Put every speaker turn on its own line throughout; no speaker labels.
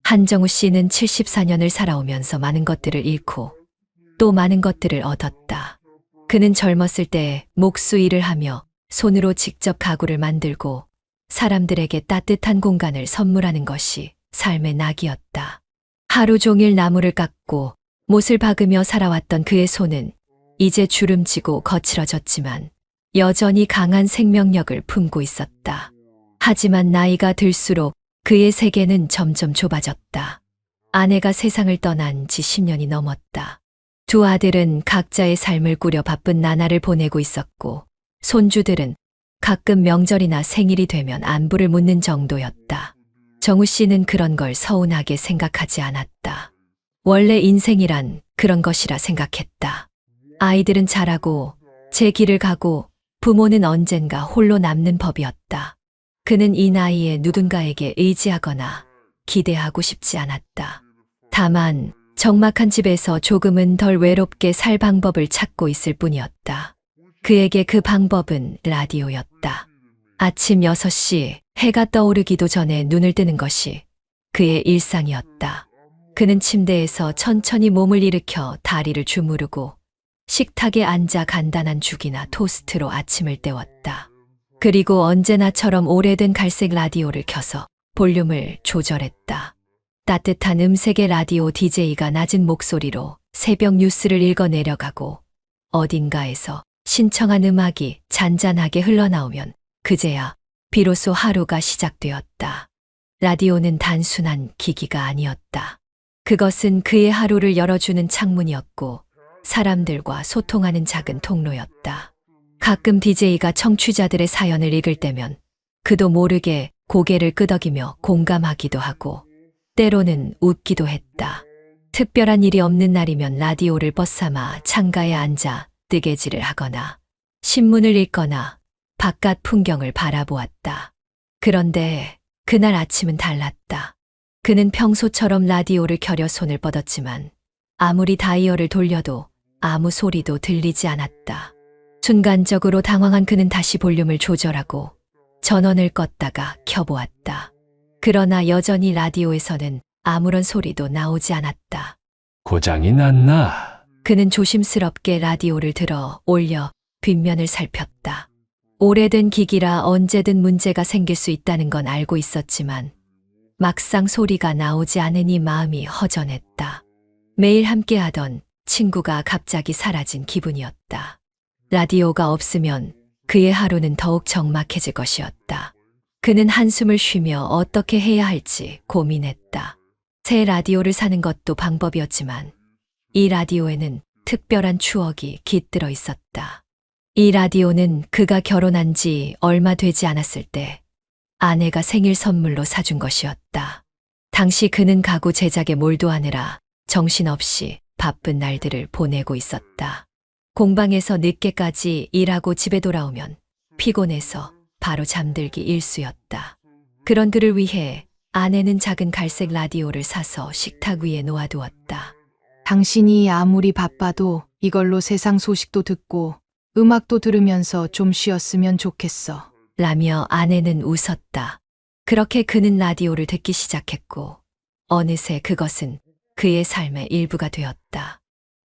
한정우 씨는 74년을 살아오면서 많은 것들을 잃고 또 많은 것들을 얻었다. 그는 젊었을 때 목수 일을 하며 손으로 직접 가구를 만들고 사람들에게 따뜻한 공간을 선물하는 것이 삶의 낙이었다. 하루 종일 나무를 깎고 못을 박으며 살아왔던 그의 손은 이제 주름지고 거칠어졌지만 여전히 강한 생명력을 품고 있었다. 하지만 나이가 들수록 그의 세계는 점점 좁아졌다. 아내가 세상을 떠난 지 10년이 넘었다. 두 아들은 각자의 삶을 꾸려 바쁜 나날을 보내고 있었고 손주들은 가끔 명절이나 생일이 되면 안부를 묻는 정도였다. 정우 씨는 그런 걸 서운하게 생각하지 않았다. 원래 인생이란 그런 것이라 생각했다. 아이들은 자라고 제 길을 가고 부모는 언젠가 홀로 남는 법이었다. 그는 이 나이에 누군가에게 의지하거나 기대하고 싶지 않았다. 다만 적막한 집에서 조금은 덜 외롭게 살 방법을 찾고 있을 뿐이었다. 그에게 그 방법은 라디오였다. 아침 6시 해가 떠오르기도 전에 눈을 뜨는 것이 그의 일상이었다. 그는 침대에서 천천히 몸을 일으켜 다리를 주무르고 식탁에 앉아 간단한 죽이나 토스트로 아침을 때웠다. 그리고 언제나처럼 오래된 갈색 라디오를 켜서 볼륨을 조절했다. 따뜻한 음색의 라디오 DJ가 낮은 목소리로 새벽 뉴스를 읽어 내려가고 어딘가에서 신청한 음악이 잔잔하게 흘러나오면 그제야 비로소 하루가 시작되었다. 라디오는 단순한 기기가 아니었다. 그것은 그의 하루를 열어주는 창문이었고 사람들과 소통하는 작은 통로였다. 가끔 DJ가 청취자들의 사연을 읽을 때면 그도 모르게 고개를 끄덕이며 공감하기도 하고 때로는 웃기도 했다. 특별한 일이 없는 날이면 라디오를 벗삼아 창가에 앉아 뜨개질을 하거나 신문을 읽거나 바깥 풍경을 바라보았다. 그런데 그날 아침은 달랐다. 그는 평소처럼 라디오를 켜려 손을 뻗었지만 아무리 다이얼을 돌려도 아무 소리도 들리지 않았다. 순간적으로 당황한 그는 다시 볼륨을 조절하고 전원을 껐다가 켜보았다. 그러나 여전히 라디오에서는 아무런 소리도 나오지 않았다.
고장이 났나?
그는 조심스럽게 라디오를 들어 올려 뒷면을 살폈다. 오래된 기기라 언제든 문제가 생길 수 있다는 건 알고 있었지만 막상 소리가 나오지 않으니 마음이 허전했다. 매일 함께하던 친구가 갑자기 사라진 기분이었다. 라디오가 없으면 그의 하루는 더욱 적막해질 것이었다. 그는 한숨을 쉬며 어떻게 해야 할지 고민했다. 새 라디오를 사는 것도 방법이었지만 이 라디오에는 특별한 추억이 깃들어 있었다. 이 라디오는 그가 결혼한 지 얼마 되지 않았을 때 아내가 생일 선물로 사준 것이었다. 당시 그는 가구 제작에 몰두하느라 정신없이 바쁜 날들을 보내고 있었다. 공방에서 늦게까지 일하고 집에 돌아오면 피곤해서 바로 잠들기 일쑤였다. 그런 그를 위해 아내는 작은 갈색 라디오를 사서 식탁 위에 놓아두었다.
당신이 아무리 바빠도 이걸로 세상 소식도 듣고 음악도 들으면서 좀 쉬었으면 좋겠어.
라며 아내는 웃었다. 그렇게 그는 라디오를 듣기 시작했고 어느새 그것은 그의 삶의 일부가 되었다.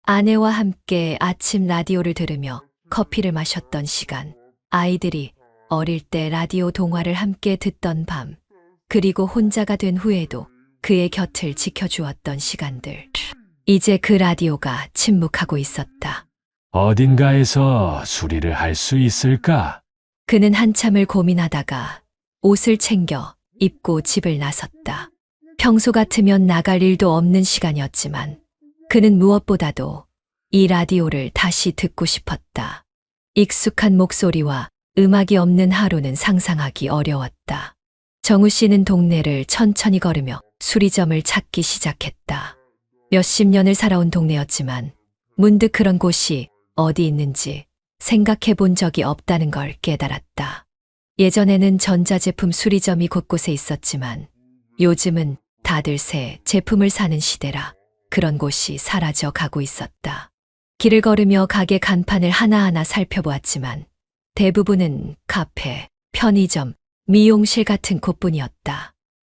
아내와 함께 아침 라디오를 들으며 커피를 마셨던 시간, 아이들이 어릴 때 라디오 동화를 함께 듣던 밤, 그리고 혼자가 된 후에도 그의 곁을 지켜주었던 시간들. 이제 그 라디오가 침묵하고 있었다.
어딘가에서 수리를 할 수 있을까?
그는 한참을 고민하다가 옷을 챙겨 입고 집을 나섰다. 평소 같으면 나갈 일도 없는 시간이었지만 그는 무엇보다도 이 라디오를 다시 듣고 싶었다. 익숙한 목소리와 음악이 없는 하루는 상상하기 어려웠다. 정우 씨는 동네를 천천히 걸으며 수리점을 찾기 시작했다. 몇십 년을 살아온 동네였지만 문득 그런 곳이 어디 있는지 생각해 본 적이 없다는 걸 깨달았다. 예전에는 전자제품 수리점이 곳곳에 있었지만 요즘은 다들 새 제품을 사는 시대라 그런 곳이 사라져 가고 있었다. 길을 걸으며 가게 간판을 하나하나 살펴보았지만 대부분은 카페, 편의점, 미용실 같은 곳뿐이었다.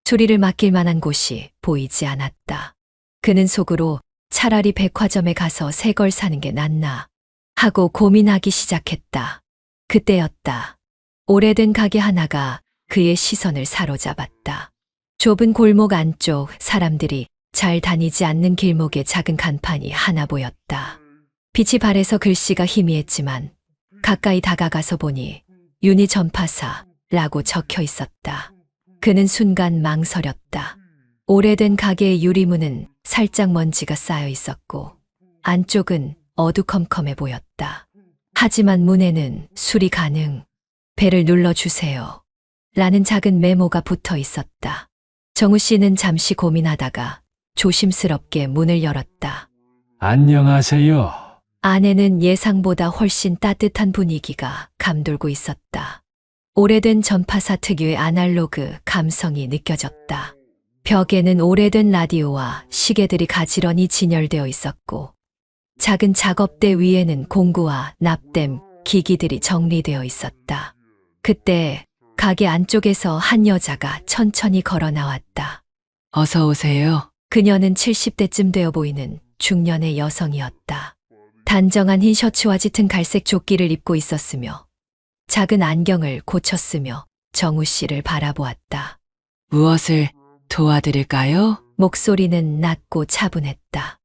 수리를 맡길 만한 곳이 보이지 않았다. 그는 속으로 차라리 백화점에 가서 새 걸 사는 게 낫나 하고 고민하기 시작했다. 그때였다. 오래된 가게 하나가 그의 시선을 사로잡았다. 좁은 골목 안쪽 사람들이 잘 다니지 않는 길목에 작은 간판이 하나 보였다. 빛이 발해서 글씨가 희미했지만 가까이 다가가서 보니 윤희 전파사라고 적혀 있었다. 그는 순간 망설였다. 오래된 가게의 유리문은 살짝 먼지가 쌓여 있었고 안쪽은 어두컴컴해 보였다. 하지만 문에는 수리 가능, 배를 눌러주세요 라는 작은 메모가 붙어 있었다. 정우 씨는 잠시 고민하다가 조심스럽게 문을 열었다.
안녕하세요.
안에는 예상보다 훨씬 따뜻한 분위기가 감돌고 있었다. 오래된 전파사 특유의 아날로그 감성이 느껴졌다. 벽에는 오래된 라디오와 시계들이 가지런히 진열되어 있었고 작은 작업대 위에는 공구와 납땜, 기기들이 정리되어 있었다. 그때 가게 안쪽에서 한 여자가 천천히 걸어 나왔다.
어서 오세요.
그녀는 70대쯤 되어 보이는 중년의 여성이었다. 단정한 흰 셔츠와 짙은 갈색 조끼를 입고 있었으며 작은 안경을 고쳤으며 정우 씨를 바라보았다.
무엇을 도와드릴까요?
목소리는 낮고 차분했다.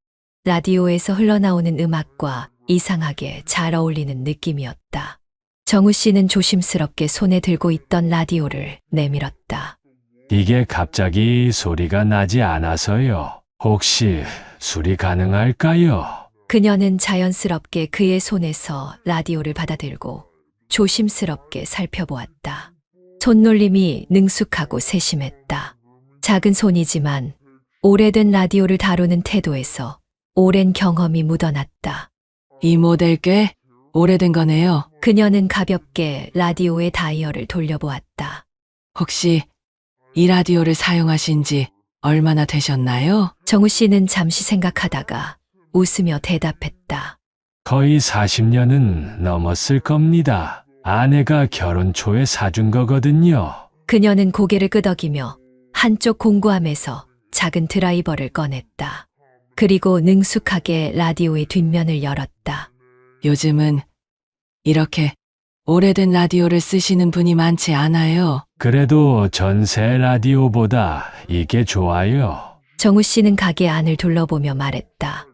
라디오에서 흘러나오는 음악과 이상하게 잘 어울리는 느낌이었다. 정우 씨는 조심스럽게 손에 들고 있던 라디오를 내밀었다.
이게 갑자기 소리가 나지 않아서요. 혹시 수리 가능할까요?
그녀는 자연스럽게 그의 손에서 라디오를 받아들고 조심스럽게 살펴보았다. 손놀림이 능숙하고 세심했다. 작은 손이지만 오래된 라디오를 다루는 태도에서 오랜 경험이 묻어났다.
이 모델 꽤 오래된 거네요.
그녀는 가볍게 라디오의 다이얼을 돌려보았다.
혹시 이 라디오를 사용하신 지 얼마나 되셨나요?
정우 씨는 잠시 생각하다가 웃으며 대답했다.
거의 40년은 넘었을 겁니다. 아내가 결혼 초에 사준 거거든요.
그녀는 고개를 끄덕이며 한쪽 공구함에서 작은 드라이버를 꺼냈다. 그리고 능숙하게 라디오의 뒷면을 열었다.
요즘은 이렇게 오래된 라디오를 쓰시는 분이 많지 않아요.
그래도 전세 라디오보다 이게 좋아요.
정우 씨는 가게 안을 둘러보며 말했다.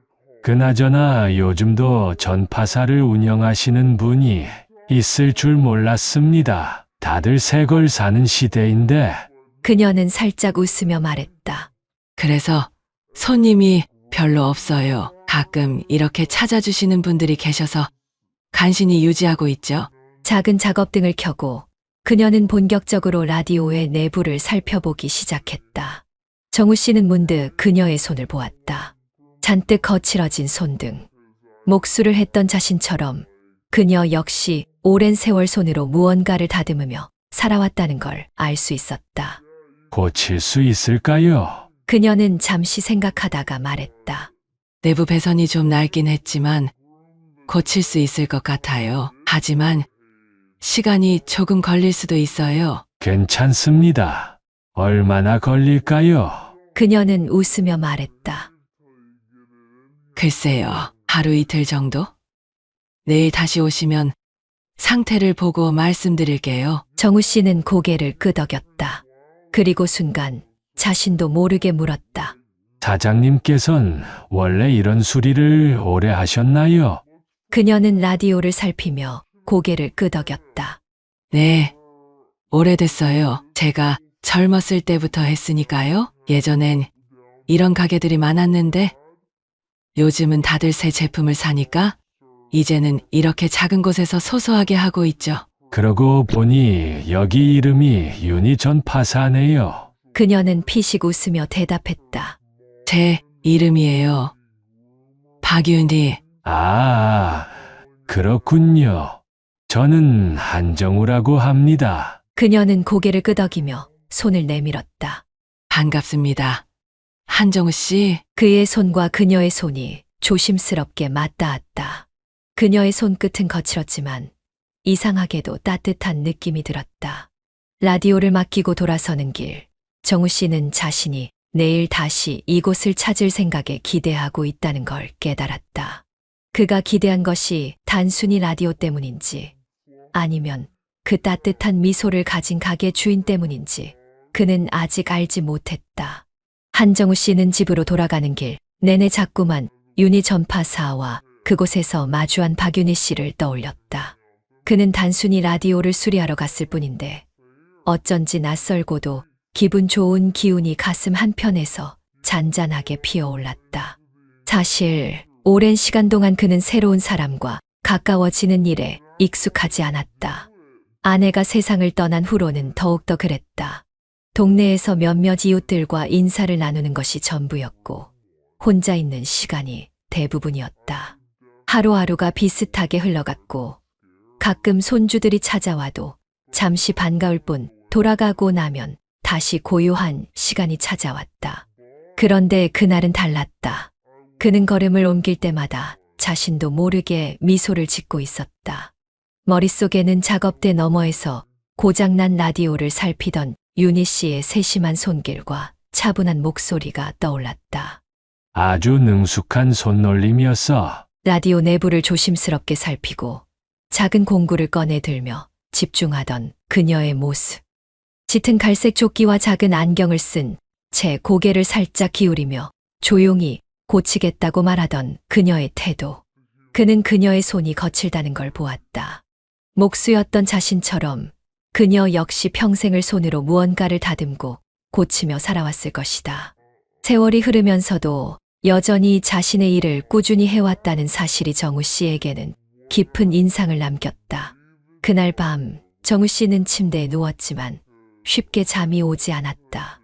그나저나 요즘도 전파사를 운영하시는 분이 있을 줄 몰랐습니다. 다들 새 걸 사는 시대인데.
그녀는 살짝 웃으며 말했다.
그래서 손님이 별로 없어요. 가끔 이렇게 찾아주시는 분들이 계셔서 간신히 유지하고 있죠.
작은 작업등을 켜고 그녀는 본격적으로 라디오의 내부를 살펴보기 시작했다. 정우 씨는 문득 그녀의 손을 보았다. 잔뜩 거칠어진 손등. 목수를 했던 자신처럼 그녀 역시 오랜 세월 손으로 무언가를 다듬으며 살아왔다는 걸 알 수 있었다.
고칠 수 있을까요?
그녀는 잠시 생각하다가 말했다.
내부 배선이 좀 낡긴 했지만 고칠 수 있을 것 같아요. 하지만 시간이 조금 걸릴 수도 있어요.
괜찮습니다. 얼마나 걸릴까요?
그녀는 웃으며 말했다.
글쎄요, 하루 이틀 정도? 내일 다시 오시면 상태를 보고 말씀드릴게요.
정우 씨는 고개를 끄덕였다. 그리고 순간 자신도 모르게 물었다.
사장님께선 원래 이런 수리를 오래 하셨나요?
그녀는 라디오를 살피며 고개를 끄덕였다.
네, 오래됐어요. 제가 젊었을 때부터 했으니까요. 예전엔 이런 가게들이 많았는데 요즘은 다들 새 제품을 사니까 이제는 이렇게 작은 곳에서 소소하게 하고 있죠.
그러고 보니 여기 이름이 윤희 전파사네요.
그녀는 피식 웃으며 대답했다.
제 이름이에요. 박윤희.
아, 그렇군요. 저는 한정우라고 합니다.
그녀는 고개를 끄덕이며 손을 내밀었다.
반갑습니다. 한정우 씨.
그의 손과 그녀의 손이 조심스럽게 맞닿았다. 그녀의 손끝은 거칠었지만 이상하게도 따뜻한 느낌이 들었다. 라디오를 맡기고 돌아서는 길, 정우 씨는 자신이 내일 다시 이곳을 찾을 생각에 기대하고 있다는 걸 깨달았다. 그가 기대한 것이 단순히 라디오 때문인지 아니면 그 따뜻한 미소를 가진 가게 주인 때문인지 그는 아직 알지 못했다. 한정우 씨는 집으로 돌아가는 길 내내 자꾸만 윤희 전파사와 그곳에서 마주한 박윤희 씨를 떠올렸다. 그는 단순히 라디오를 수리하러 갔을 뿐인데 어쩐지 낯설고도 기분 좋은 기운이 가슴 한편에서 잔잔하게 피어올랐다. 사실 오랜 시간 동안 그는 새로운 사람과 가까워지는 일에 익숙하지 않았다. 아내가 세상을 떠난 후로는 더욱더 그랬다. 동네에서 몇몇 이웃들과 인사를 나누는 것이 전부였고 혼자 있는 시간이 대부분이었다. 하루하루가 비슷하게 흘러갔고 가끔 손주들이 찾아와도 잠시 반가울 뿐 돌아가고 나면 다시 고요한 시간이 찾아왔다. 그런데 그날은 달랐다. 그는 걸음을 옮길 때마다 자신도 모르게 미소를 짓고 있었다. 머릿속에는 작업대 너머에서 고장난 라디오를 살피던 윤희 씨의 세심한 손길과 차분한 목소리가 떠올랐다.
아주 능숙한 손놀림이었어.
라디오 내부를 조심스럽게 살피고 작은 공구를 꺼내 들며 집중하던 그녀의 모습. 짙은 갈색 조끼와 작은 안경을 쓴 채 고개를 살짝 기울이며 조용히 고치겠다고 말하던 그녀의 태도. 그는 그녀의 손이 거칠다는 걸 보았다. 목수였던 자신처럼 그녀 역시 평생을 손으로 무언가를 다듬고 고치며 살아왔을 것이다. 세월이 흐르면서도 여전히 자신의 일을 꾸준히 해왔다는 사실이 정우 씨에게는 깊은 인상을 남겼다. 그날 밤 정우 씨는 침대에 누웠지만 쉽게 잠이 오지 않았다.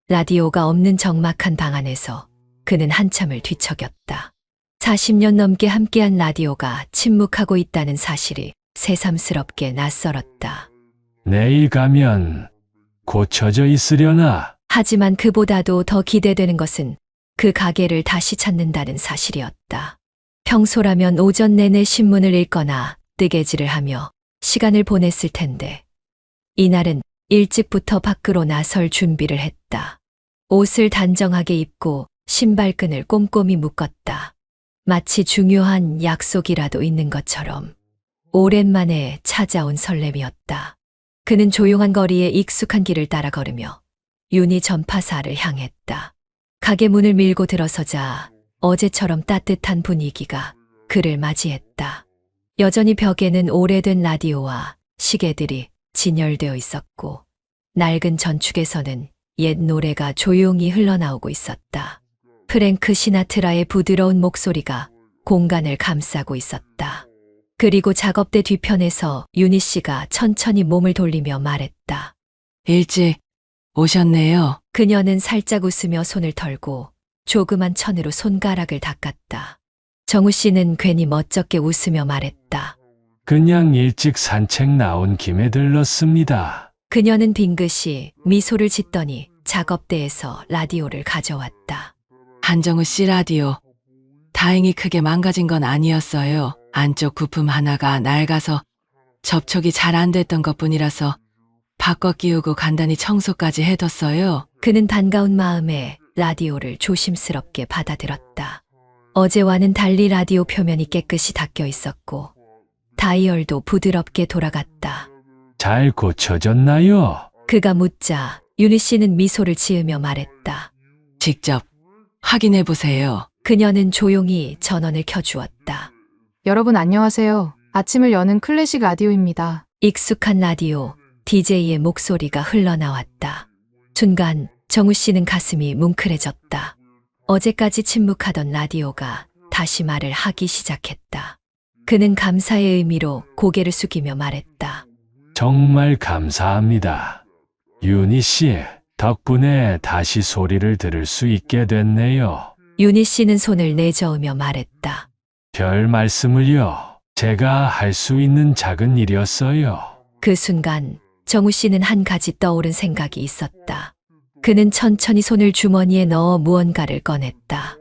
라디오가 없는 적막한 방 안에서 그는 한참을 뒤척였다. 40년 넘게 함께한 라디오가 침묵하고 있다는 사실이 새삼스럽게 낯설었다.
내일 가면 고쳐져 있으려나?
하지만 그보다도 더 기대되는 것은 그 가게를 다시 찾는다는 사실이었다. 평소라면 오전 내내 신문을 읽거나 뜨개질을 하며 시간을 보냈을 텐데 이날은 일찍부터 밖으로 나설 준비를 했다. 옷을 단정하게 입고 신발끈을 꼼꼼히 묶었다. 마치 중요한 약속이라도 있는 것처럼 오랜만에 찾아온 설렘이었다. 그는 조용한 거리에 익숙한 길을 따라 걸으며 윤희 전파사를 향했다. 가게 문을 밀고 들어서자 어제처럼 따뜻한 분위기가 그를 맞이했다. 여전히 벽에는 오래된 라디오와 시계들이 진열되어 있었고 낡은 전축에서는 옛 노래가 조용히 흘러나오고 있었다. 프랭크 시나트라의 부드러운 목소리가 공간을 감싸고 있었다. 그리고 작업대 뒤편에서 윤희 씨가 천천히 몸을 돌리며 말했다.
일찍 오셨네요.
그녀는 살짝 웃으며 손을 털고 조그만 천으로 손가락을 닦았다. 정우 씨는 괜히 멋쩍게 웃으며 말했다.
그냥 일찍 산책 나온 김에 들렀습니다.
그녀는 빙긋이 미소를 짓더니 작업대에서 라디오를 가져왔다.
한정우 씨 라디오. 다행히 크게 망가진 건 아니었어요. 안쪽 부품 하나가 낡아서 접촉이 잘 안 됐던 것뿐이라서 바꿔 끼우고 간단히 청소까지 해뒀어요.
그는 반가운 마음에 라디오를 조심스럽게 받아들었다. 어제와는 달리 라디오 표면이 깨끗이 닦여 있었고 다이얼도 부드럽게 돌아갔다.
잘 고쳐졌나요?
그가 묻자 윤희 씨는 미소를 지으며 말했다.
직접 확인해 보세요.
그녀는 조용히 전원을 켜주었다.
여러분 안녕하세요. 아침을 여는 클래식 라디오입니다.
익숙한 라디오, DJ의 목소리가 흘러나왔다. 순간 정우 씨는 가슴이 뭉클해졌다. 어제까지 침묵하던 라디오가 다시 말을 하기 시작했다. 그는 감사의 의미로 고개를 숙이며 말했다.
정말 감사합니다. 윤희 씨, 덕분에 다시 소리를 들을 수 있게 됐네요.
윤희 씨는 손을 내저으며 말했다.
별 말씀을요. 제가 할 수 있는 작은 일이었어요.
그 순간 정우 씨는 한 가지 떠오른 생각이 있었다. 그는 천천히 손을 주머니에 넣어 무언가를 꺼냈다.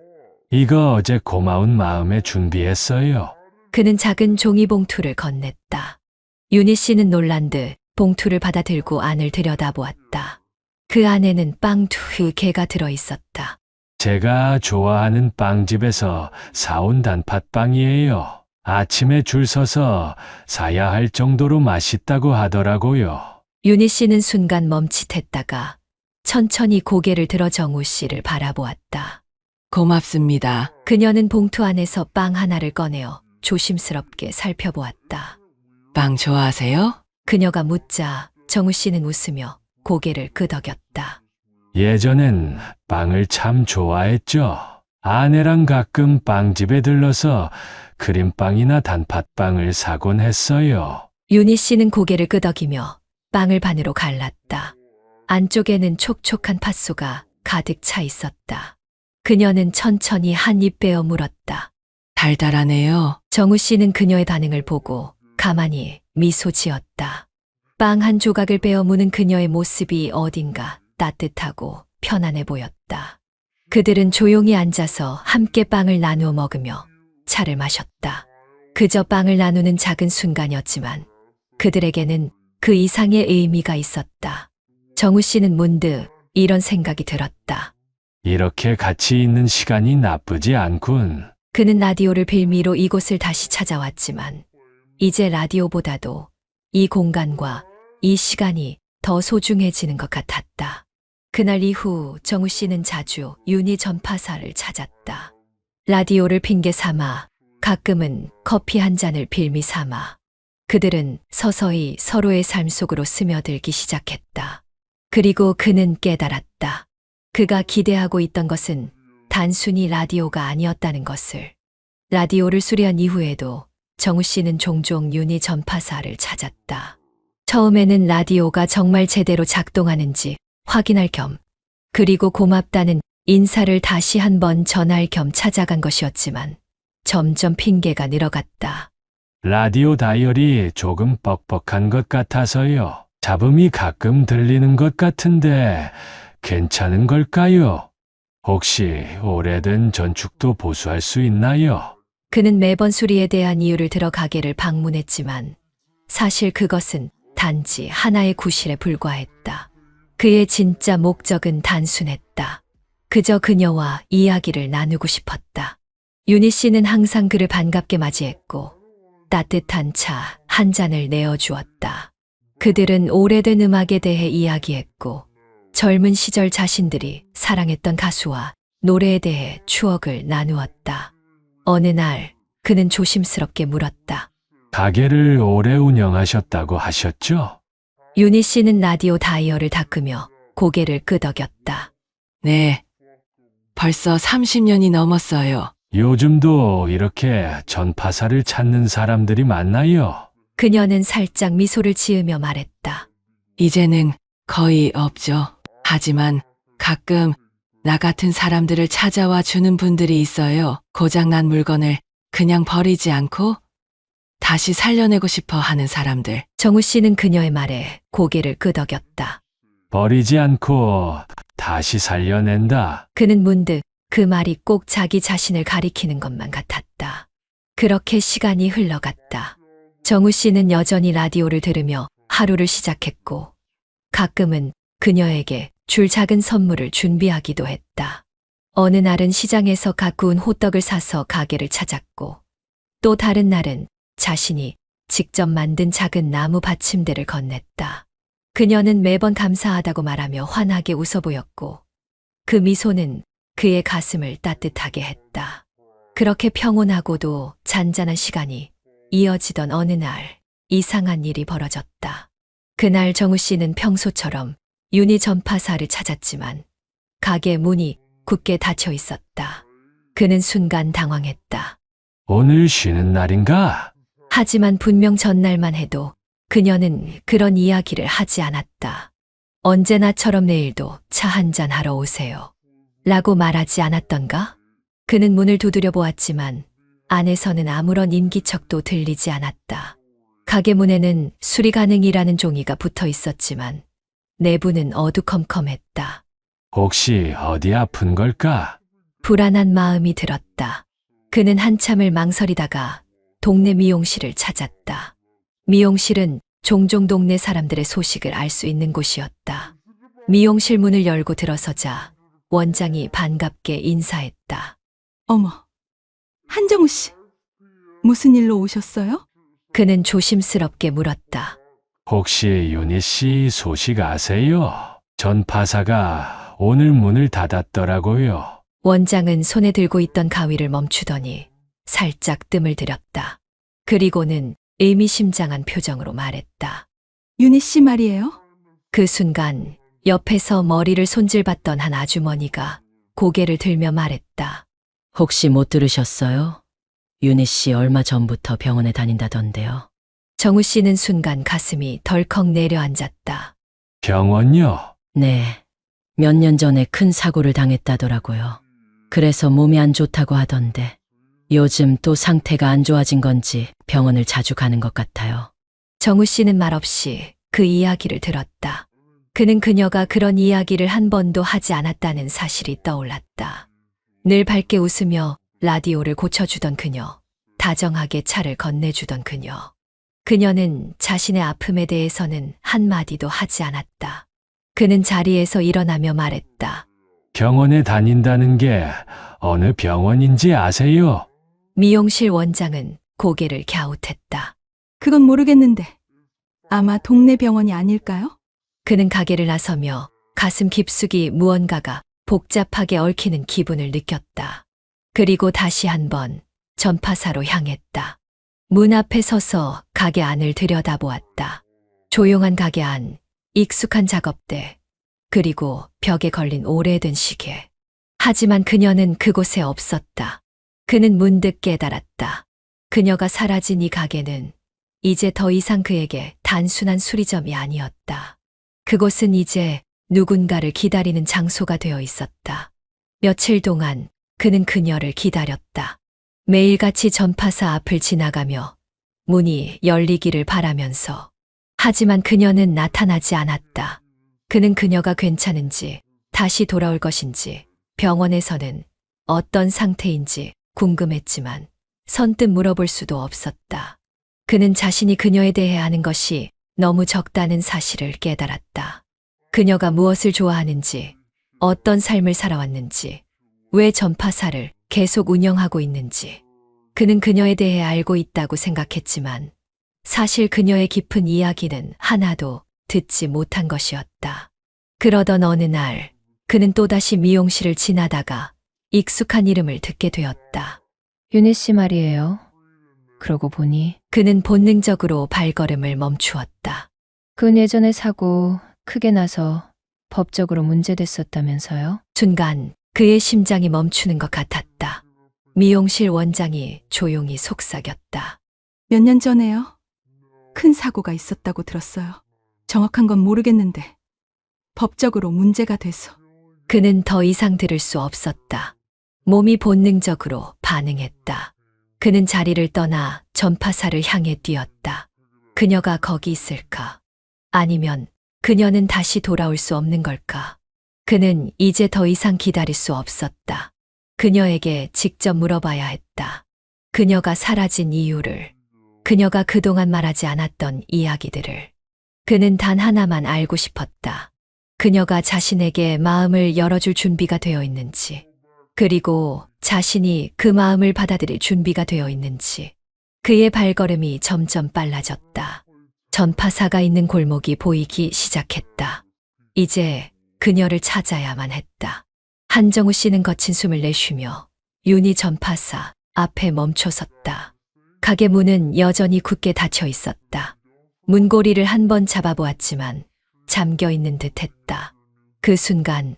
이거 어제 고마운 마음에 준비했어요.
그는 작은 종이 봉투를 건넸다. 윤희 씨는 놀란 듯 봉투를 받아 들고 안을 들여다보았다. 그 안에는 빵 2개가 들어 있었다.
제가 좋아하는 빵집에서 사온 단팥빵이에요. 아침에 줄 서서 사야 할 정도로 맛있다고 하더라고요.
윤희 씨는 순간 멈칫했다가 천천히 고개를 들어 정우 씨를 바라보았다.
고맙습니다.
그녀는 봉투 안에서 빵 하나를 꺼내어 조심스럽게 살펴보았다.
빵 좋아하세요?
그녀가 묻자 정우 씨는 웃으며 고개를 끄덕였다.
예전엔 빵을 참 좋아했죠. 아내랑 가끔 빵집에 들러서 크림빵이나 단팥빵을 사곤 했어요.
윤희 씨는 고개를 끄덕이며 빵을 반으로 갈랐다. 안쪽에는 촉촉한 팥소가 가득 차 있었다. 그녀는 천천히 한 입 빼어 물었다.
달달하네요.
정우 씨는 그녀의 반응을 보고 가만히 미소 지었다. 빵 한 조각을 빼어 무는 그녀의 모습이 어딘가 따뜻하고 편안해 보였다. 그들은 조용히 앉아서 함께 빵을 나누어 먹으며 차를 마셨다. 그저 빵을 나누는 작은 순간이었지만 그들에게는 그 이상의 의미가 있었다. 정우 씨는 문득 이런 생각이 들었다.
이렇게 같이 있는 시간이 나쁘지 않군.
그는 라디오를 빌미로 이곳을 다시 찾아왔지만 이제 라디오보다도 이 공간과 이 시간이 더 소중해지는 것 같았다. 그날 이후 정우 씨는 자주 윤희 전파사를 찾았다. 라디오를 핑계 삼아 가끔은 커피 한 잔을 빌미 삼아 그들은 서서히 서로의 삶 속으로 스며들기 시작했다. 그리고 그는 깨달았다. 그가 기대하고 있던 것은 단순히 라디오가 아니었다는 것을. 라디오를 수리한 이후에도 정우 씨는 종종 윤희 전파사를 찾았다. 처음에는 라디오가 정말 제대로 작동하는지 확인할 겸, 그리고 고맙다는 인사를 다시 한번 전할 겸 찾아간 것이었지만 점점 핑계가 늘어갔다.
라디오 다이얼이 조금 뻑뻑한 것 같아서요. 잡음이 가끔 들리는 것 같은데 괜찮은 걸까요? 혹시 오래된 전축도 보수할 수 있나요?
그는 매번 수리에 대한 이유를 들어 가게를 방문했지만 사실 그것은 단지 하나의 구실에 불과했다. 그의 진짜 목적은 단순했다. 그저 그녀와 이야기를 나누고 싶었다. 윤희 씨는 항상 그를 반갑게 맞이했고 따뜻한 차 한 잔을 내어주었다. 그들은 오래된 음악에 대해 이야기했고 젊은 시절 자신들이 사랑했던 가수와 노래에 대해 추억을 나누었다. 어느 날 그는 조심스럽게 물었다.
가게를 오래 운영하셨다고 하셨죠?
윤희 씨는 라디오 다이얼을 닦으며 고개를 끄덕였다.
네. 벌써 30년이 넘었어요.
요즘도 이렇게 전파사를 찾는 사람들이 많나요?
그녀는 살짝 미소를 지으며 말했다.
이제는 거의 없죠. 하지만 가끔 나 같은 사람들을 찾아와 주는 분들이 있어요. 고장난 물건을 그냥 버리지 않고 다시 살려내고 싶어 하는 사람들.
정우 씨는 그녀의 말에 고개를 끄덕였다.
버리지 않고 다시 살려낸다.
그는 문득 그 말이 꼭 자기 자신을 가리키는 것만 같았다. 그렇게 시간이 흘러갔다. 정우 씨는 여전히 라디오를 들으며 하루를 시작했고 가끔은 그녀에게 줄 작은 선물을 준비하기도 했다. 어느 날은 시장에서 갓 구운 호떡을 사서 가게를 찾았고 또 다른 날은 자신이 직접 만든 작은 나무 받침대를 건넸다. 그녀는 매번 감사하다고 말하며 환하게 웃어 보였고 그 미소는 그의 가슴을 따뜻하게 했다. 그렇게 평온하고도 잔잔한 시간이 이어지던 어느 날 이상한 일이 벌어졌다. 그날 정우 씨는 평소처럼 윤희 전파사를 찾았지만 가게 문이 굳게 닫혀 있었다. 그는 순간 당황했다.
오늘 쉬는 날인가?
하지만 분명 전날만 해도 그녀는 그런 이야기를 하지 않았다. 언제나처럼 내일도 차 한잔 하러 오세요. 라고 말하지 않았던가? 그는 문을 두드려 보았지만 안에서는 아무런 인기척도 들리지 않았다. 가게 문에는 수리 가능이라는 종이가 붙어 있었지만 내부는 어두컴컴했다.
혹시 어디 아픈 걸까?
불안한 마음이 들었다. 그는 한참을 망설이다가 동네 미용실을 찾았다. 미용실은 종종 동네 사람들의 소식을 알 수 있는 곳이었다. 미용실 문을 열고 들어서자 원장이 반갑게 인사했다.
어머, 한정우 씨. 무슨 일로 오셨어요?
그는 조심스럽게 물었다.
혹시 윤희 씨 소식 아세요? 전파사가 오늘 문을 닫았더라고요.
원장은 손에 들고 있던 가위를 멈추더니 살짝 뜸을 들였다. 그리고는 의미심장한 표정으로 말했다.
윤희 씨 말이에요?
그 순간 옆에서 머리를 손질받던 한 아주머니가 고개를 들며 말했다.
혹시 못 들으셨어요? 윤희 씨 얼마 전부터 병원에 다닌다던데요.
정우 씨는 순간 가슴이 덜컥 내려앉았다.
병원요?
네. 몇 년 전에 큰 사고를 당했다더라고요. 그래서 몸이 안 좋다고 하던데 요즘 또 상태가 안 좋아진 건지 병원을 자주 가는 것 같아요.
정우 씨는 말없이 그 이야기를 들었다. 그는 그녀가 그런 이야기를 한 번도 하지 않았다는 사실이 떠올랐다. 늘 밝게 웃으며 라디오를 고쳐주던 그녀, 다정하게 차를 건네주던 그녀. 그녀는 자신의 아픔에 대해서는 한마디도 하지 않았다. 그는 자리에서 일어나며 말했다.
병원에 다닌다는 게 어느 병원인지 아세요?
미용실 원장은 고개를 갸웃했다.
그건 모르겠는데. 아마 동네 병원이 아닐까요?
그는 가게를 나서며 가슴 깊숙이 무언가가 복잡하게 얽히는 기분을 느꼈다. 그리고 다시 한번 전파사로 향했다. 문 앞에 서서 가게 안을 들여다보았다. 조용한 가게 안, 익숙한 작업대, 그리고 벽에 걸린 오래된 시계. 하지만 그녀는 그곳에 없었다. 그는 문득 깨달았다. 그녀가 사라진 이 가게는 이제 더 이상 그에게 단순한 수리점이 아니었다. 그곳은 이제 누군가를 기다리는 장소가 되어 있었다. 며칠 동안 그는 그녀를 기다렸다. 매일같이 전파사 앞을 지나가며 문이 열리기를 바라면서. 하지만 그녀는 나타나지 않았다. 그는 그녀가 괜찮은지, 다시 돌아올 것인지, 병원에서는 어떤 상태인지 궁금했지만 선뜻 물어볼 수도 없었다. 그는 자신이 그녀에 대해 아는 것이 너무 적다는 사실을 깨달았다. 그녀가 무엇을 좋아하는지, 어떤 삶을 살아왔는지, 왜 전파사를 계속 운영하고 있는지. 그는 그녀에 대해 알고 있다고 생각했지만 사실 그녀의 깊은 이야기는 하나도 듣지 못한 것이었다. 그러던 어느 날 그는 또다시 미용실을 지나다가 익숙한 이름을 듣게 되었다.
윤희 씨 말이에요. 그러고 보니
그는 본능적으로 발걸음을 멈추었다.
그 예전에 사고 크게 나서 법적으로 문제됐었다면서요?
순간 그의 심장이 멈추는 것 같았다. 미용실 원장이 조용히 속삭였다.
몇 년 전에요. 큰 사고가 있었다고 들었어요. 정확한 건 모르겠는데 법적으로 문제가 돼서.
그는 더 이상 들을 수 없었다. 몸이 본능적으로 반응했다. 그는 자리를 떠나 전파사를 향해 뛰었다. 그녀가 거기 있을까? 아니면 그녀는 다시 돌아올 수 없는 걸까? 그는 이제 더 이상 기다릴 수 없었다. 그녀에게 직접 물어봐야 했다. 그녀가 사라진 이유를, 그녀가 그동안 말하지 않았던 이야기들을. 그는 단 하나만 알고 싶었다. 그녀가 자신에게 마음을 열어줄 준비가 되어 있는지, 그리고 자신이 그 마음을 받아들일 준비가 되어 있는지. 그의 발걸음이 점점 빨라졌다. 전파사가 있는 골목이 보이기 시작했다. 이제 그녀를 찾아야만 했다. 한정우 씨는 거친 숨을 내쉬며 윤희 전파사 앞에 멈춰섰다. 가게 문은 여전히 굳게 닫혀 있었다. 문고리를 한 번 잡아보았지만 잠겨 있는 듯 했다. 그 순간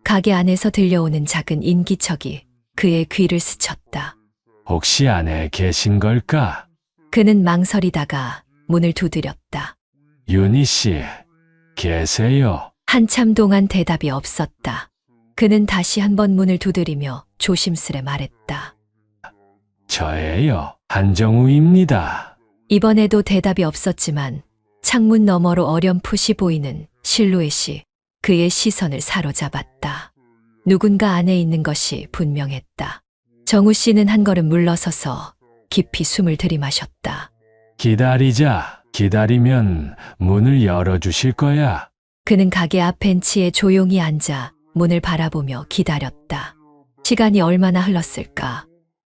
가게 안에서 들려오는 작은 인기척이 그의 귀를 스쳤다.
혹시 안에 계신 걸까?
그는 망설이다가 문을 두드렸다.
윤희 씨, 계세요?
한참 동안 대답이 없었다. 그는 다시 한번 문을 두드리며 조심스레 말했다.
저예요. 한정우입니다.
이번에도 대답이 없었지만 창문 너머로 어렴풋이 보이는 실루엣이 그의 시선을 사로잡았다. 누군가 안에 있는 것이 분명했다. 정우 씨는 한 걸음 물러서서 깊이 숨을 들이마셨다.
기다리자. 기다리면 문을 열어주실 거야.
그는 가게 앞 벤치에 조용히 앉아 문을 바라보며 기다렸다. 시간이 얼마나 흘렀을까?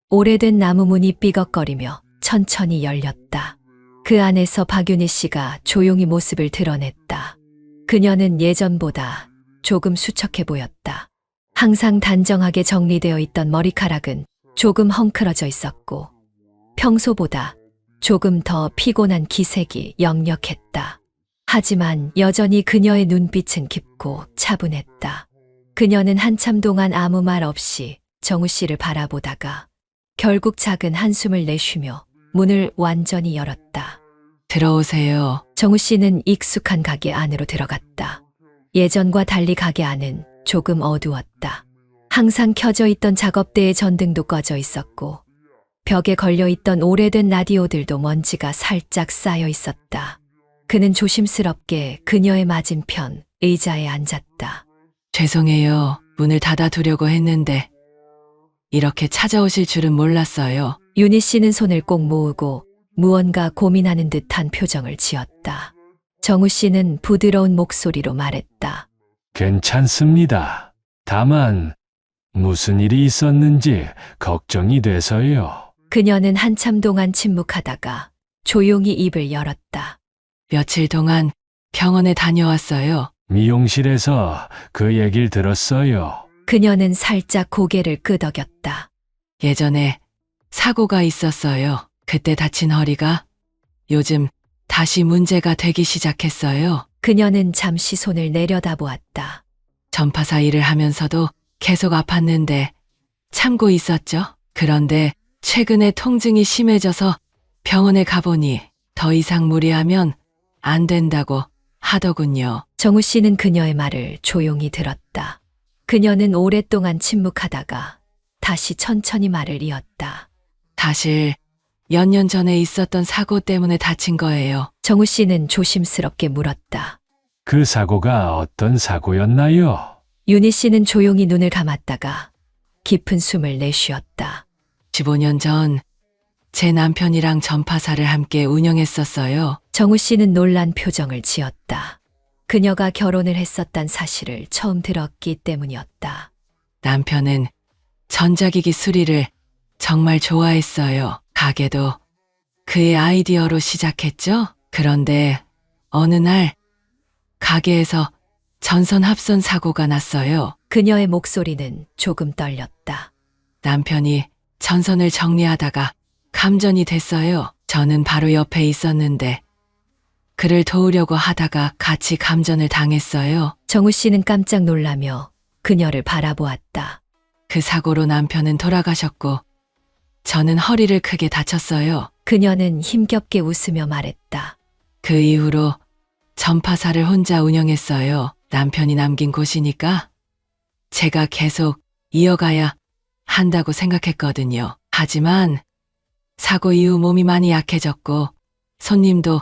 오래된 나무 문이 삐걱거리며 천천히 열렸다. 그 안에서 박윤희 씨가 조용히 모습을 드러냈다. 그녀는 예전보다 조금 수척해 보였다. 항상 단정하게 정리되어 있던 머리카락은 조금 헝클어져 있었고 평소보다 조금 더 피곤한 기색이 역력했다. 하지만 여전히 그녀의 눈빛은 깊고 차분했다. 그녀는 한참 동안 아무 말 없이 정우 씨를 바라보다가 결국 작은 한숨을 내쉬며 문을 완전히 열었다.
들어오세요.
정우 씨는 익숙한 가게 안으로 들어갔다. 예전과 달리 가게 안은 조금 어두웠다. 항상 켜져 있던 작업대의 전등도 꺼져 있었고 벽에 걸려 있던 오래된 라디오들도 먼지가 살짝 쌓여 있었다. 그는 조심스럽게 그녀의 맞은편 의자에 앉았다.
죄송해요. 문을 닫아두려고 했는데 이렇게 찾아오실 줄은 몰랐어요.
윤희 씨는 손을 꼭 모으고 무언가 고민하는 듯한 표정을 지었다. 정우 씨는 부드러운 목소리로 말했다.
괜찮습니다. 다만 무슨 일이 있었는지 걱정이 돼서요.
그녀는 한참 동안 침묵하다가 조용히 입을 열었다.
며칠 동안 병원에 다녀왔어요.
미용실에서 그 얘기를 들었어요.
그녀는 살짝 고개를 끄덕였다.
예전에 사고가 있었어요. 그때 다친 허리가 요즘 다시 문제가 되기 시작했어요.
그녀는 잠시 손을 내려다보았다.
전파사 일을 하면서도 계속 아팠는데 참고 있었죠. 그런데 최근에 통증이 심해져서 병원에 가보니 더 이상 무리하면 안 된다고 하더군요.
정우 씨는 그녀의 말을 조용히 들었다. 그녀는 오랫동안 침묵하다가 다시 천천히 말을 이었다.
사실 몇 년 전에 있었던 사고 때문에 다친 거예요.
정우 씨는 조심스럽게 물었다.
그 사고가 어떤 사고였나요?
윤희 씨는 조용히 눈을 감았다가 깊은 숨을 내쉬었다.
15년 전 제 남편이랑 전파사를 함께 운영했었어요.
정우 씨는 놀란 표정을 지었다. 그녀가 결혼을 했었단 사실을 처음 들었기 때문이었다.
남편은 전자기기 수리를 정말 좋아했어요. 가게도 그의 아이디어로 시작했죠. 그런데 어느 날 가게에서 전선 합선 사고가 났어요.
그녀의 목소리는 조금 떨렸다.
남편이 전선을 정리하다가 감전이 됐어요. 저는 바로 옆에 있었는데 그를 도우려고 하다가 같이 감전을 당했어요.
정우 씨는 깜짝 놀라며 그녀를 바라보았다.
그 사고로 남편은 돌아가셨고 저는 허리를 크게 다쳤어요.
그녀는 힘겹게 웃으며 말했다.
그 이후로 전파사를 혼자 운영했어요. 남편이 남긴 곳이니까 제가 계속 이어가야 한다고 생각했거든요. 하지만 사고 이후 몸이 많이 약해졌고 손님도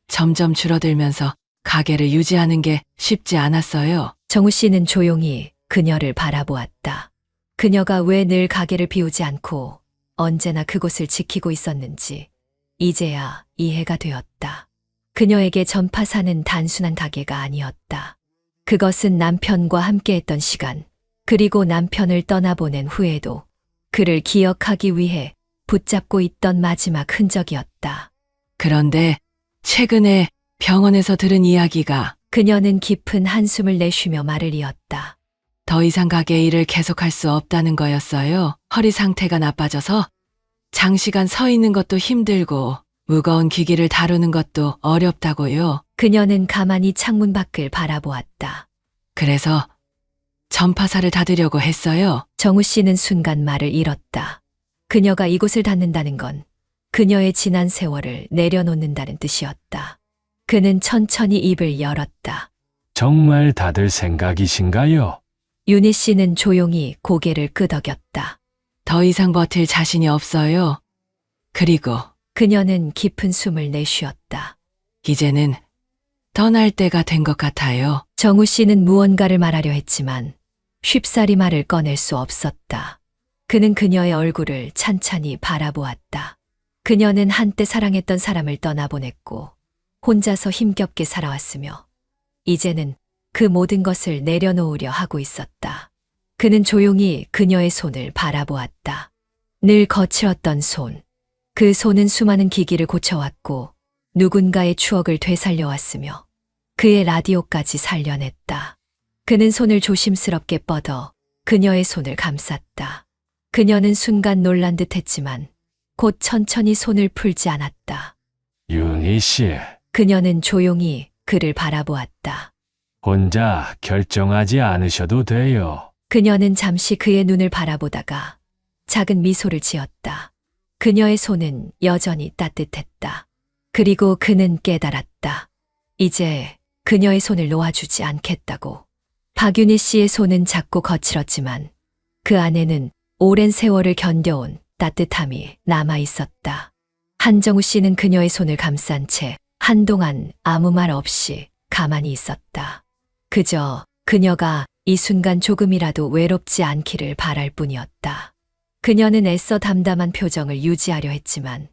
점점 줄어들면서 가게를 유지하는 게 쉽지 않았어요.
정우 씨는 조용히 그녀를 바라보았다. 그녀가 왜 늘 가게를 비우지 않고 언제나 그곳을 지키고 있었는지 이제야 이해가 되었다. 그녀에게 전파사는 단순한 가게가 아니었다. 그것은 남편과 함께했던 시간, 그리고 남편을 떠나보낸 후에도 그를 기억하기 위해 붙잡고 있던 마지막 흔적이었다.
그런데 최근에 병원에서 들은 이야기가
그녀는 깊은 한숨을 내쉬며 말을 이었다.
더 이상 가게 일을 계속할 수 없다는 거였어요. 허리 상태가 나빠져서 장시간 서 있는 것도 힘들고 무거운 기기를 다루는 것도 어렵다고요.
그녀는 가만히 창문 밖을 바라보았다.
그래서 전파사를 닫으려고 했어요.
정우 씨는 순간 말을 잃었다. 그녀가 이곳을 닫는다는 건 그녀의 지난 세월을 내려놓는다는 뜻이었다. 그는 천천히 입을 열었다.
정말 다들 생각이신가요?
윤희 씨는 조용히 고개를 끄덕였다.
더 이상 버틸 자신이 없어요. 그리고
그녀는 깊은 숨을 내쉬었다.
이제는 떠날 때가 된 것 같아요.
정우 씨는 무언가를 말하려 했지만 쉽사리 말을 꺼낼 수 없었다. 그는 그녀의 얼굴을 찬찬히 바라보았다. 그녀는 한때 사랑했던 사람을 떠나보냈고 혼자서 힘겹게 살아왔으며 이제는 그 모든 것을 내려놓으려 하고 있었다. 그는 조용히 그녀의 손을 바라보았다. 늘 거칠었던 손. 그 손은 수많은 기기를 고쳐왔고 누군가의 추억을 되살려왔으며 그의 라디오까지 살려냈다. 그는 손을 조심스럽게 뻗어 그녀의 손을 감쌌다. 그녀는 순간 놀란 듯 했지만 곧 천천히 손을 풀지 않았다.
윤희 씨,
그녀는 조용히 그를 바라보았다.
혼자 결정하지 않으셔도 돼요.
그녀는 잠시 그의 눈을 바라보다가 작은 미소를 지었다. 그녀의 손은 여전히 따뜻했다. 그리고 그는 깨달았다. 이제 그녀의 손을 놓아주지 않겠다고. 박윤희 씨의 손은 작고 거칠었지만 그 안에는 오랜 세월을 견뎌온 따뜻함이 남아 있었다. 한정우 씨는 그녀의 손을 감싼 채 한동안 아무 말 없이 가만히 있었다. 그저 그녀가 이 순간 조금이라도 외롭지 않기를 바랄 뿐이었다. 그녀는 애써 담담한 표정을 유지하려 했지만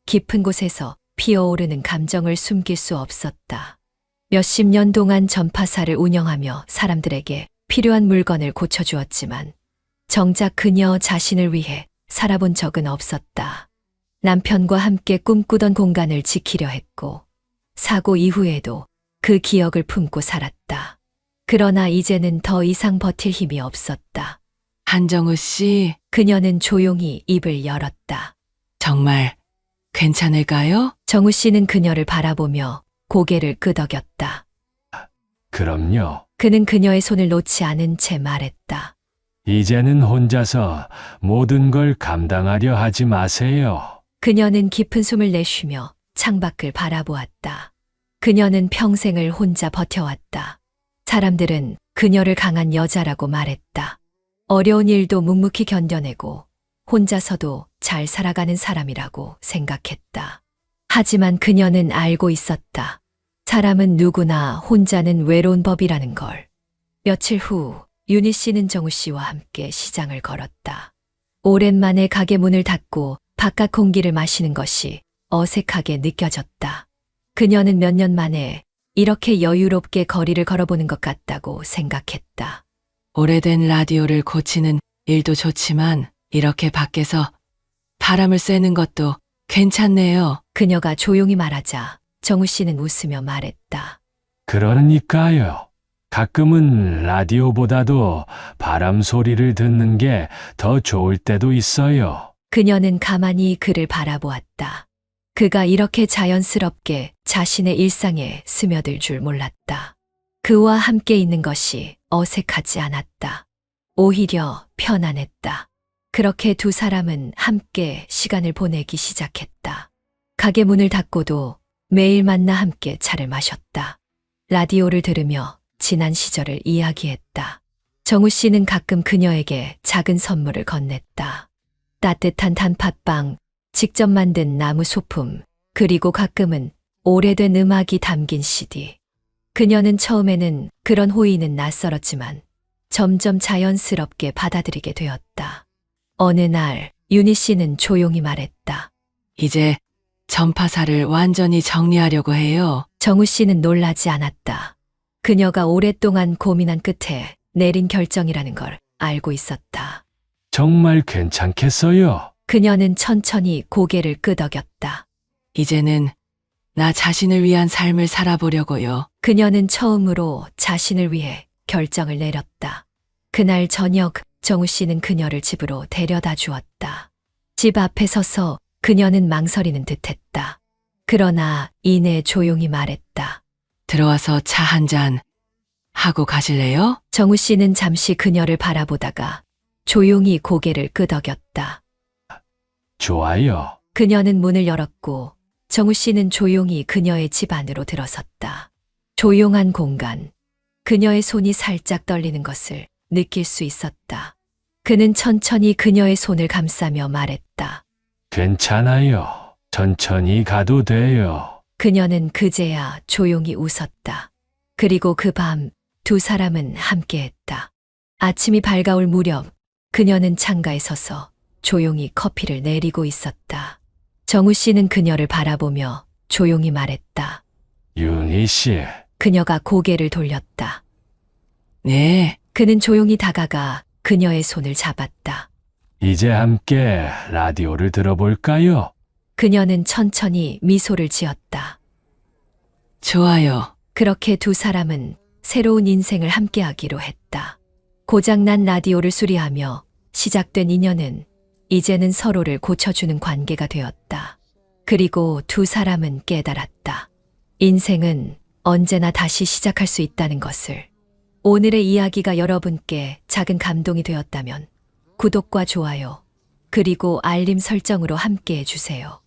깊은 곳에서 피어오르는 감정을 숨길 수 없었다. 몇십 년 동안 전파사를 운영하며 사람들에게 필요한 물건을 고쳐주었지만 정작 그녀 자신을 위해 살아본 적은 없었다. 남편과 함께 꿈꾸던 공간을 지키려 했고 사고 이후에도 그 기억을 품고 살았다. 그러나 이제는 더 이상 버틸 힘이 없었다.
한정우 씨,
그녀는 조용히 입을 열었다.
정말 괜찮을까요?
정우 씨는 그녀를 바라보며 고개를 끄덕였다.
그럼요.
그는 그녀의 손을 놓지 않은 채 말했다.
이제는 혼자서 모든 걸 감당하려 하지 마세요.
그녀는 깊은 숨을 내쉬며 창밖을 바라보았다. 그녀는 평생을 혼자 버텨왔다. 사람들은 그녀를 강한 여자라고 말했다. 어려운 일도 묵묵히 견뎌내고 혼자서도 잘 살아가는 사람이라고 생각했다. 하지만 그녀는 알고 있었다. 사람은 누구나 혼자는 외로운 법이라는 걸. 며칠 후 윤희 씨는 정우 씨와 함께 시장을 걸었다. 오랜만에 가게 문을 닫고 바깥 공기를 마시는 것이 어색하게 느껴졌다. 그녀는 몇 년 만에 이렇게 여유롭게 거리를 걸어보는 것 같다고 생각했다.
오래된 라디오를 고치는 일도 좋지만 이렇게 밖에서 바람을 쐬는 것도 괜찮네요.
그녀가 조용히 말하자 정우 씨는 웃으며 말했다.
그러니까요. 가끔은 라디오보다도 바람 소리를 듣는 게 더 좋을 때도 있어요.
그녀는 가만히 그를 바라보았다. 그가 이렇게 자연스럽게 자신의 일상에 스며들 줄 몰랐다. 그와 함께 있는 것이 어색하지 않았다. 오히려 편안했다. 그렇게 두 사람은 함께 시간을 보내기 시작했다. 가게 문을 닫고도 매일 만나 함께 차를 마셨다. 라디오를 들으며 지난 시절을 이야기했다. 정우 씨는 가끔 그녀에게 작은 선물을 건넸다. 따뜻한 단팥빵, 직접 만든 나무 소품, 그리고 가끔은 오래된 음악이 담긴 CD. 그녀는 처음에는 그런 호의는 낯설었지만 점점 자연스럽게 받아들이게 되었다. 어느 날 윤희 씨는 조용히 말했다.
이제 전파사를 완전히 정리하려고 해요.
정우 씨는 놀라지 않았다. 그녀가 오랫동안 고민한 끝에 내린 결정이라는 걸 알고 있었다.
정말 괜찮겠어요.
그녀는 천천히 고개를 끄덕였다.
이제는 나 자신을 위한 삶을 살아보려고요.
그녀는 처음으로 자신을 위해 결정을 내렸다. 그날 저녁 정우 씨는 그녀를 집으로 데려다 주었다. 집 앞에 서서 그녀는 망설이는 듯했다. 그러나 이내 조용히 말했다.
들어와서 차 한 잔 하고 가실래요?
정우 씨는 잠시 그녀를 바라보다가 조용히 고개를 끄덕였다.
좋아요.
그녀는 문을 열었고 정우 씨는 조용히 그녀의 집 안으로 들어섰다. 조용한 공간. 그녀의 손이 살짝 떨리는 것을 느낄 수 있었다. 그는 천천히 그녀의 손을 감싸며 말했다.
괜찮아요. 천천히 가도 돼요.
그녀는 그제야 조용히 웃었다. 그리고 그 밤 두 사람은 함께했다. 아침이 밝아올 무렵 그녀는 창가에 서서 조용히 커피를 내리고 있었다. 정우 씨는 그녀를 바라보며 조용히 말했다.
윤희 씨,
그녀가 고개를 돌렸다.
네,
그는 조용히 다가가 그녀의 손을 잡았다.
이제 함께 라디오를 들어볼까요?
그녀는 천천히 미소를 지었다.
좋아요.
그렇게 두 사람은 새로운 인생을 함께하기로 했다. 고장난 라디오를 수리하며 시작된 인연은 이제는 서로를 고쳐주는 관계가 되었다. 그리고 두 사람은 깨달았다. 인생은 언제나 다시 시작할 수 있다는 것을. 오늘의 이야기가 여러분께 작은 감동이 되었다면 구독과 좋아요, 그리고 알림 설정으로 함께 해주세요.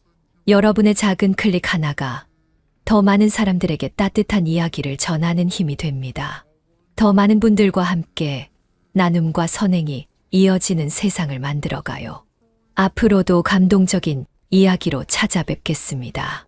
여러분의 작은 클릭 하나가 더 많은 사람들에게 따뜻한 이야기를 전하는 힘이 됩니다. 더 많은 분들과 함께 나눔과 선행이 이어지는 세상을 만들어가요. 앞으로도 감동적인 이야기로 찾아뵙겠습니다.